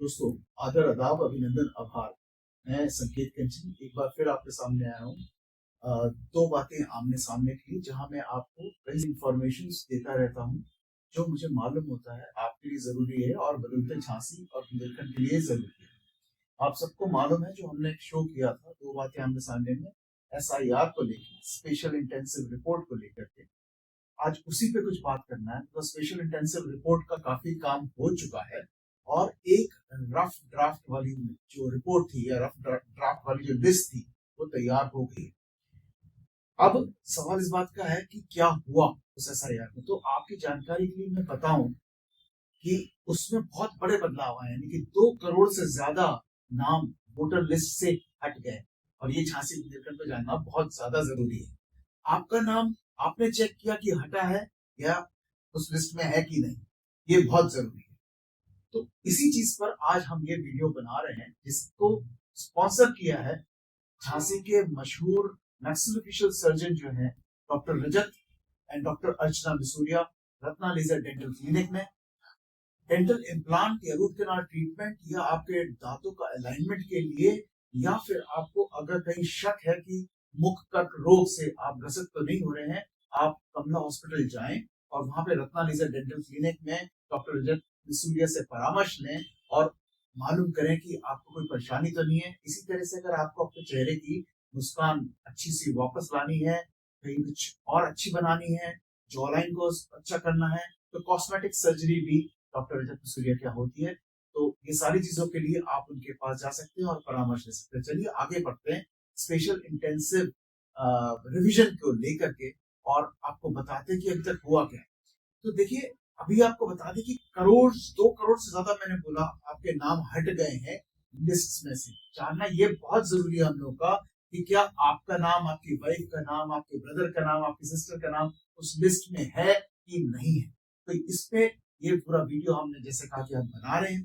दोस्तों, आदर आदाब अभिनंदन आभार। मैं संकेत कंचन एक बार फिर आपके सामने आया हूँ। दो बातें आमने सामने की जहां मैं आपको कई इंफॉर्मेशन देता रहता हूँ जो मुझे मालूम होता है आपके लिए जरूरी है और बदलते झांसी और बुंदेलखंड के लिए जरूरी है। आप सबको मालूम है जो हमने एक शो किया था दो बातें आमने सामने में SIR को लेकर, स्पेशल इंटेंसिव रिपोर्ट को लेकर के। आज उसी पे कुछ बात करना है। तो स्पेशल इंटेंसिव रिपोर्ट का काफी काम हो चुका है और एक रफ ड्राफ्ट वाली जो रिपोर्ट थी या रफ ड्राफ्ट वाली जो लिस्ट थी वो तैयार हो गई है। अब सवाल इस बात का है कि क्या हुआ उस SIR में। तो आपकी जानकारी के लिए मैं बताऊं कि उसमें बहुत बड़े बदलाव आए, यानी कि 2 करोड़ से ज्यादा नाम वोटर लिस्ट से हट गए। और ये झांसी बुंदेलखंड पे जानना बहुत ज्यादा जरूरी है। आपका नाम आपने चेक किया कि हटा है या उस लिस्ट में है कि नहीं, ये बहुत जरूरी है। तो इसी चीज पर आज हम ये वीडियो बना रहे हैं जिसको स्पॉन्सर किया है झांसी के मशहूर मैक्सिलोफेशियल सर्जन जो है doctor Rajat and doctor Archana Bisuria, Ratna laser dental clinic में। डेंटल इम्प्लांट या रूट कैनाल ट्रीटमेंट या आपके दांतों का अलाइनमेंट के लिए, या फिर आपको अगर कहीं शक है कि मुख कर्क रोग से आप ग्रसित तो नहीं हो रहे हैं, आप कमला हॉस्पिटल जाएं और वहां पे रत्ना लेजर डेंटल क्लिनिक में डॉक्टर रजत बिसूरिया से परामर्श लें और मालूम करें कि आपको कोई परेशानी तो नहीं है। इसी तरह से अगर आपको अपने चेहरे की मुस्कान अच्छी सी वापस लानी है, कहीं कुछ और अच्छी बनानी है, जॉ लाइन को अच्छा करना है, तो कॉस्मेटिक सर्जरी भी डॉक्टर रजत बिसूरिया क्या होती है। तो ये सारी चीजों के लिए आप उनके पास जा सकते हैं और परामर्श ले सकते हैं। चलिए आगे बढ़ते हैं स्पेशल इंटेंसिव रिवीजन को लेकर के और आपको बताते हैं कि अभी तक हुआ क्या है। तो देखिए, अभी आपको बता दें कि 2 करोड़ से ज्यादा मैंने बोला आपके नाम हट गए हैं लिस्ट में से। जानना ये बहुत जरूरी है हम लोग का कि क्या आपका नाम, आपकी वाइफ का नाम, आपके ब्रदर का नाम, आपकी सिस्टर का नाम उस लिस्ट में है कि नहीं है। तो इस पे ये पूरा वीडियो हमने जैसे कहा कि हम बना रहे हैं।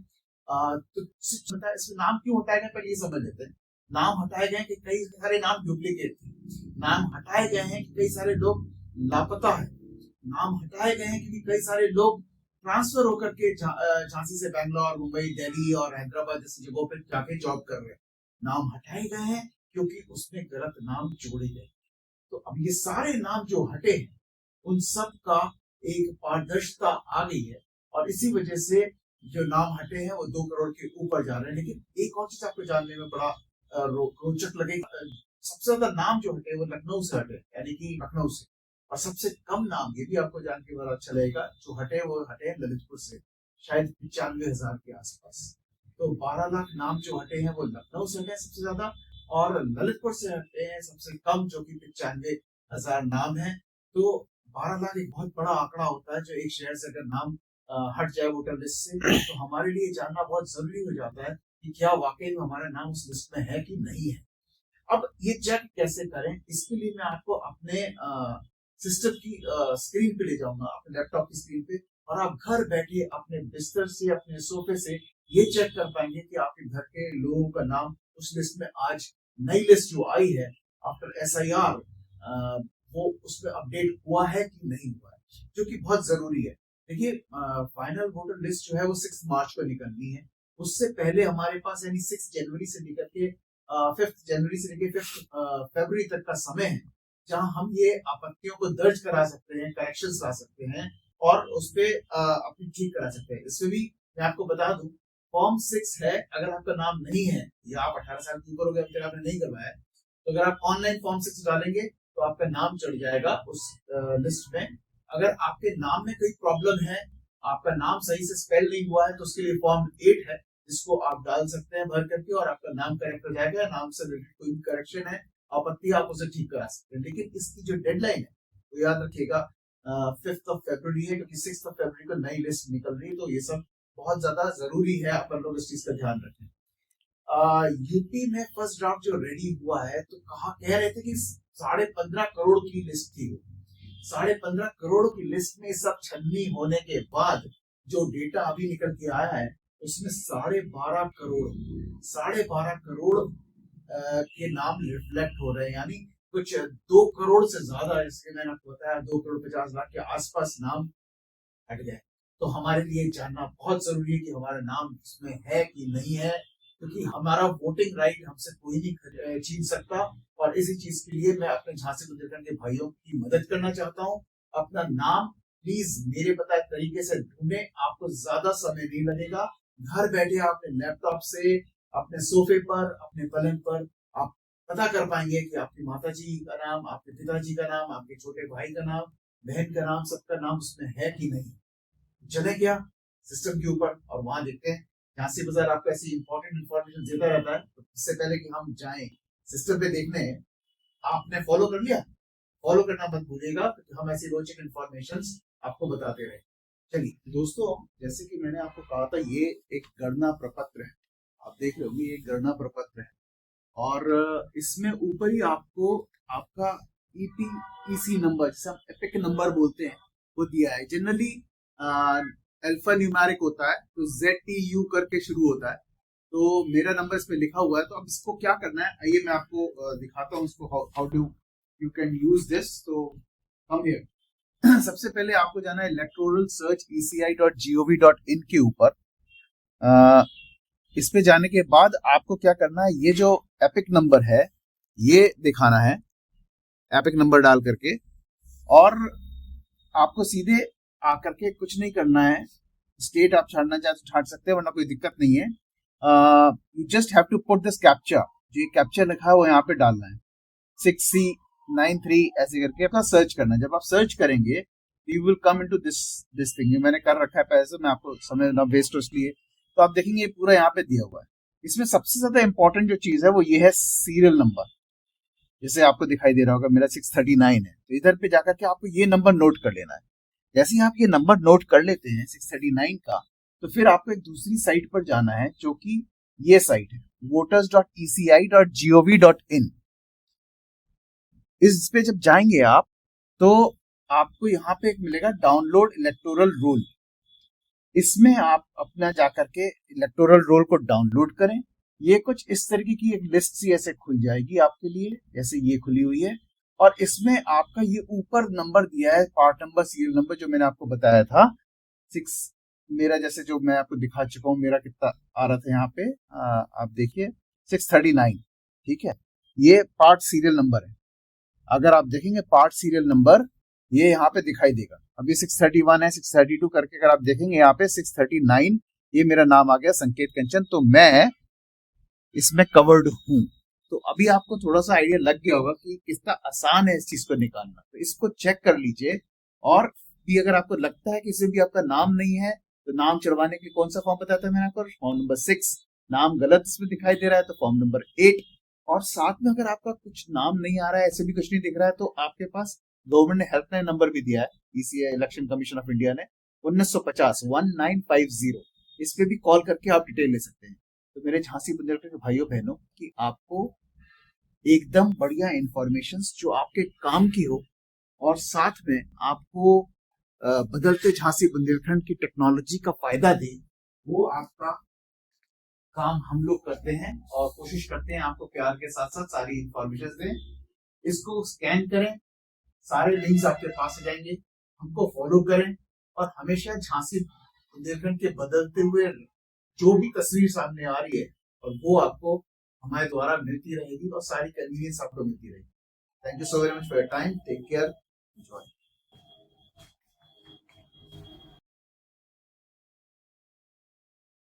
तो इसमें नाम क्यों हटाए गए पहले ये समझ लेते हैं। नाम हटाए गए कि कई सारे नाम डुप्लीकेट थे। नाम हटाए गए हैं कि कई सारे लोग लापता है। नाम हटाए गए हैं क्योंकि कई सारे लोग ट्रांसफर होकर के झांसी से बैंगलोर, मुंबई, दिल्ली और हैदराबाद जैसी जगहों पर जाके जॉब कर रहे हैं। नाम हटाए गए हैं क्योंकि उसमें गलत नाम जोड़े गए। तो अब ये सारे नाम जो हटे हैं उन सब का एक पारदर्शिता आ गई है और इसी वजह से जो नाम हटे हैं वो 2 करोड़ के ऊपर जा रहे हैं। लेकिन एक और चीज आपको जानने में बड़ा रोचक लगेगा। सबसे ज्यादा नाम जो हटे वो लखनऊ से हटे, यानी कि लखनऊ से। और सबसे कम नाम, ये भी आपको जान के बड़ा अच्छा लगेगा, जो हटे वो हटे ललितपुर से, शायद 95,000 के आसपास। तो 12 लाख नाम जो हटे हैं वो लखनऊ से हटे सबसे ज्यादा, और ललितपुर से हटे हैं सबसे कम जो कि 95,000 नाम है। तो 12 लाख एक बहुत बड़ा आंकड़ा होता है। जो एक शहर से अगर नाम हट जाए वोटर लिस्ट से, तो हमारे लिए जानना बहुत जरूरी हो जाता है कि क्या वाकई में हमारा नाम उस लिस्ट में है कि नहीं है। अब ये चेक कैसे करें, इसके लिए मैं आपको अपने सिस्टम की स्क्रीन पे ले जाऊंगा, अपने लैपटॉप की स्क्रीन पे। और आप घर बैठे अपने बिस्तर से, अपने सोफे से ये चेक कर पाएंगे कि आपके घर के लोगों का नाम उस लिस्ट में आज नई लिस्ट जो आई है आफ्टर SIR, वो उसमें अपडेट हुआ है कि नहीं हुआ है, जो कि बहुत जरूरी है। देखिए, फाइनल वोटर लिस्ट जो है वो 6 मार्च को निकलनी है। उससे पहले हमारे पास यानी 6 जनवरी से लेकर के 5 जनवरी से लेकर 5 फरवरी तक का समय है, जहां हम ये आपत्तियों को दर्ज करा सकते हैं, करेक्शंस ला सकते हैं और उस पे अपनी ठीक करा सकते हैं। इसमें भी मैं आपको बता दूं, फॉर्म 6 है। अगर आपका नाम नहीं है या आप 18 साल के ऊपर हो गए, अब तक आपने नहीं करवाया है, तो अगर आप ऑनलाइन फॉर्म 6 डालेंगे तो आपका नाम चढ़ जाएगा उस लिस्ट में। अगर आपके नाम में कोई प्रॉब्लम है, आपका नाम सही से स्पेल नहीं हुआ है, तो उसके लिए फॉर्म 8 है, जिसको आप डाल सकते हैं भर करके और आपका नाम करेक्ट हो जाएगा। नाम से रिलेटेड कोई भी करेक्शन है, आपत्ति, आप उसे ठीक करा सकते हैं। लेकिन इसकी जो डेडलाइन है वो याद रखिएगा 5 फरवरी है, क्योंकि 6 फरवरी को नई लिस्ट निकल रही है। तो ये सब बहुत ज्यादा जरूरी है, अपन लोग इस चीज का ध्यान रखें। यूपी में फर्स्ट ड्राफ्ट जो रेडी हुआ है, तो कहा कह रहे थे कि 15.5 करोड़ की लिस्ट थी। 15.5 करोड़ की लिस्ट में सब छन्नी होने के बाद जो डेटा अभी निकल के आया है उसमें 12.5 करोड़ के नाम रिफ्लेक्ट हो रहे हैं, यानी कुछ 2 करोड़ से ज्यादा। इसके मैंने आपको बताया 2 करोड़ 50 लाख के आसपास नाम हट गए। तो हमारे लिए जानना बहुत जरूरी है कि हमारा नाम इसमें है कि नहीं है, क्योंकि हमारा वोटिंग राइट हमसे कोई नहीं छीन सकता। और इसी चीज के लिए मैं अपने झांसी बुंदेलखंड के भाइयों की मदद करना चाहता हूँ। अपना नाम प्लीज मेरे बताए तरीके से ढूंढें, आपको ज्यादा समय नहीं लगेगा। घर बैठे अपने लैपटॉप से, अपने सोफे पर, अपने पलंग पर आप पता कर पाएंगे कि आपकी माता जी का नाम, आपके पिताजी का नाम, आपके छोटे भाई का नाम, बहन का नाम, सबका नाम उसमें है कि नहीं। चले क्या सिस्टम के ऊपर और वहां देखते हैं। झांसी बाजार आपको ऐसी इंपॉर्टेंट इन्फॉर्मेशन देता रहता है, तो इससे पहले कि हम जाएं सिस्टम पे देखने, आपने फॉलो कर लिया? फॉलो करना मत भूलिएगा, क्योंकि हम ऐसी रोचक इन्फॉर्मेशन आपको बताते रहे। चलिए दोस्तों, जैसे कि मैंने आपको कहा था, ये एक गणना प्रपत्र है। आप देख रहे होंगे, ये गणना प्रपत्र है और इसमें ऊपर ही आपको आपका ईपीईसी नंबर, जिसे हम एपिक नंबर बोलते हैं, वो दिया है। जनरली अल्फा न्यूमेरिक होता है, तो ZTU करके शुरू होता है। तो मेरा नंबर इसमें लिखा हुआ है। तो अब इसको क्या करना है, आइए मैं आपको दिखाता हूँ इसको, how do you can use this. तो हम हियर सबसे पहले आपको जाना है इलेक्टोरल सर्च eci.gov.in के ऊपर। इस पे जाने के बाद आपको क्या करना है, ये जो एपिक नंबर है ये दिखाना है, एपिक नंबर डाल करके। और आपको सीधे आकर के कुछ नहीं करना है, स्टेट आप छाड़ना चाहे तो छाड़ सकते हैं, वरना कोई दिक्कत नहीं है। You just have to put this captcha, जो ये कैप्चा लिखा है वो यहाँ पे डालना है, 6C93 ऐसे करके अपना सर्च करना है। जब आप सर्च करेंगे you will come into this thing. मैंने कर रखा है पहले से, मैं आपको समय ना वेस्ट हो इसलिए। तो आप देखेंगे ये पूरा यहाँ पे दिया हुआ है। इसमें सबसे ज्यादा इंपॉर्टेंट जो चीज है वो ये है सीरियल नंबर। जैसे आपको दिखाई दे रहा होगा मेरा 639 है, तो इधर पे जाकर के आपको ये नंबर नोट कर लेना है। जैसे ही आप ये नंबर नोट कर लेते हैं 639 का, तो फिर आपको एक दूसरी साइट पर जाना है, जो कि ये साइट है voters.eci.gov.in। इस पे जब जाएंगे आप, तो आपको यहाँ पे एक मिलेगा डाउनलोड इलेक्टोरल रोल। इसमें आप अपना जाकर के इलेक्टोरल रोल को डाउनलोड करें। ये कुछ इस तरीके की एक लिस्ट सी ऐसे खुल जाएगी आपके लिए, जैसे ये खुली हुई है। और इसमें आपका ये ऊपर नंबर दिया है, पार्ट नंबर, सीरियल नंबर, जो मैंने आपको बताया था 6। मेरा जैसे जो मैं आपको दिखा चुका हूँ, मेरा कितना आ रहा था यहाँ पे, आप देखिए 639, ठीक है। ये पार्ट सीरियल नंबर है। अगर आप देखेंगे पार्ट सीरियल नंबर, ये यहाँ पे दिखाई देगा। अभी 631 है, 632 करके अगर आप देखेंगे यहाँ पे 639, ये मेरा नाम आ गया संकेत कंचन। तो मैं इसमें कवर्ड हूं। तो अभी आपको थोड़ा सा आइडिया लग गया होगा कि कितना आसान है इस चीज को निकालना। तो इसको चेक कर लीजिए। और भी अगर आपको लगता है कि इसमें भी आपका नाम नहीं है, तो नाम चढ़वाने के लिए कौन सा फॉर्म बताया था मैंने आपको, फॉर्म नंबर 6। नाम गलत इसमें दिखाई दे रहा है तो फॉर्म नंबर 8। और साथ में अगर आपका कुछ नाम नहीं आ रहा है, ऐसे भी कुछ नहीं दिख रहा है, तो आपके पास गवर्नमेंट ने हेल्पलाइन नंबर भी दिया है, ECI election commission of India ने, 1950 1950। इस पे भी कॉल करके आप डिटेल ले सकते हैं। तो मेरे झांसी बुंदेलखंड के भाइयों बहनों, कि आपको एकदम बढ़िया इंफॉर्मेशन जो आपके काम की हो, और साथ में आपको बदलते झांसी बुंदेलखंड की टेक्नोलॉजी का फायदा दे, वो आपका काम हम लोग करते हैं। और कोशिश करते हैं आपको प्यार के साथ साथ सारी इंफॉर्मेशन दें। इसको स्कैन करें, सारे लिंक्स आपके पास आ जाएंगे। हमको फॉलो करें और हमेशा झांसी बुंदेलखंड के बदलते हुए जो भी तस्वीर सामने आ रही है, और वो आपको हमारे द्वारा मिलती रहेगी, और सारी कन्वीनियंस आपको मिलती रहेगी। Thank you so very much for your time. Take care, enjoy.